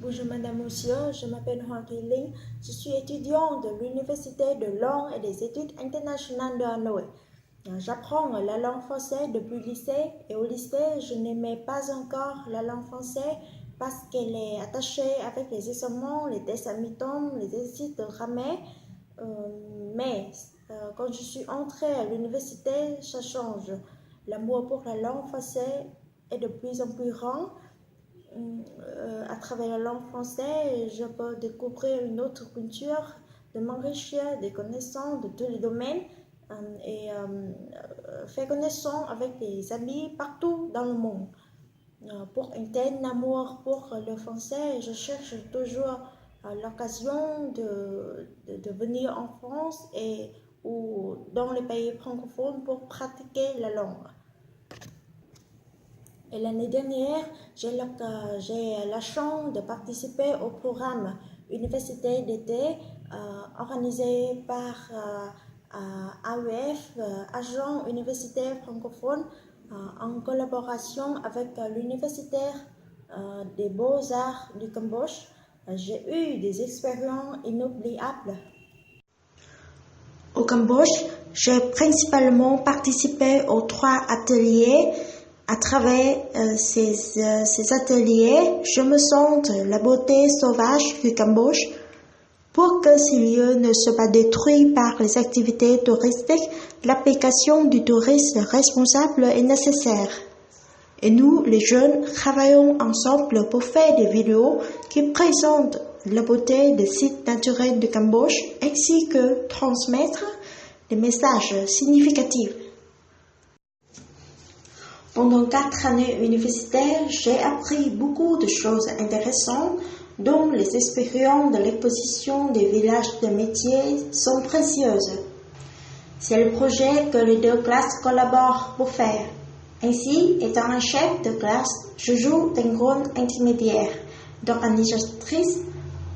Bonjour Madame, Monsieur, je m'appelle Hoàng Thị Linh, je suis étudiante de l'Université de langue et des études internationales de Hanoï. J'apprends la langue française depuis le lycée et au lycée, je n'aimais pas encore la langue française parce qu'elle est attachée avec les examens, les tests à mi-temps, les exercices de grammaire. Quand je suis entrée à l'université, ça change. L'amour pour la langue française est de plus en plus grand. À travers la langue française, je peux découvrir une autre culture, de m'enrichir des connaissances de tous les domaines et faire connaissance avec des amis partout dans le monde. Pour un tel amour pour le français, je cherche toujours l'occasion de venir en France ou dans les pays francophones pour pratiquer la langue. Et l'année dernière, j'ai la chance de participer au programme Université d'été organisé par AUF, Agent universitaire francophone, en collaboration avec l'Universitaire des Beaux-Arts du Cambodge. J'ai eu des expériences inoubliables. Au Cambodge, j'ai principalement participé aux 3 ateliers. À travers ces ateliers, je me sens la beauté sauvage du Cambodge. Pour que ces lieux ne soient pas détruits par les activités touristiques, l'application du tourisme responsable est nécessaire. Et nous, les jeunes, travaillons ensemble pour faire des vidéos qui présentent la beauté des sites naturels du Cambodge ainsi que transmettre des messages significatifs. Pendant 4 années universitaires, j'ai appris beaucoup de choses intéressantes, dont les expériences de l'exposition des villages de métiers sont précieuses. C'est le projet que les 2 classes collaborent pour faire. Ainsi, étant un chef de classe, je joue un rôle intermédiaire d'organisatrice,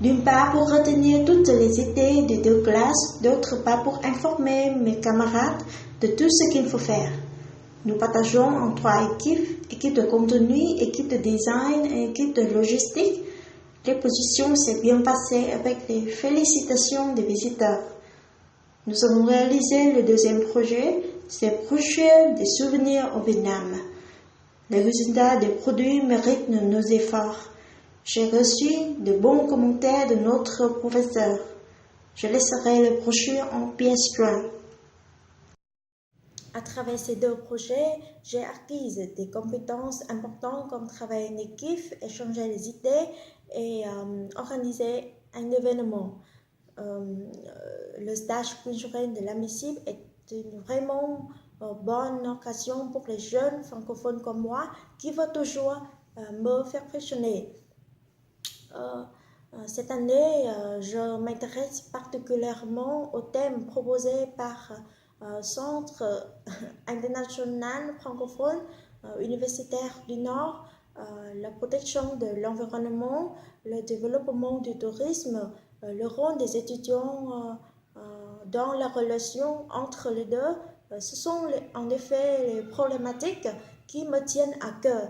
d'une part pour retenir toutes les idées des 2 classes, d'autre part pour informer mes camarades de tout ce qu'il faut faire. Nous partageons en 3 équipes, équipe de contenu, équipe de design et équipe de logistique. L'exposition s'est bien passée avec les félicitations des visiteurs. Nous avons réalisé le 2e projet, c'est brochures des souvenirs au Vietnam. Les résultats des produits méritent nos efforts. J'ai reçu de bons commentaires de notre professeur. Je laisserai les brochures en pièces jointes. À travers ces 2 projets, j'ai acquis des compétences importantes comme travailler en équipe, échanger les idées et organiser un événement. Le stage culturel de l'AMICIB est une vraiment bonne occasion pour les jeunes francophones comme moi qui veulent toujours me perfectionner. Cette année, je m'intéresse particulièrement au thème proposé par Centre international francophone universitaire du Nord, la protection de l'environnement, le développement du tourisme, le rôle des étudiants dans la relation entre les deux. Ce sont en effet les problématiques qui me tiennent à cœur.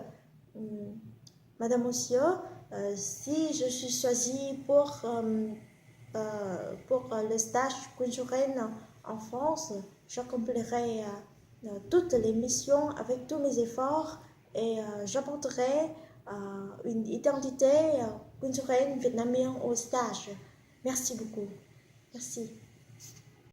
Madame, Monsieur, si je suis choisie pour le stage culturel en France, j'accomplirai toutes les missions avec tous mes efforts et j'apporterai une identité culturelle vietnamienne au stage. Merci beaucoup. Merci.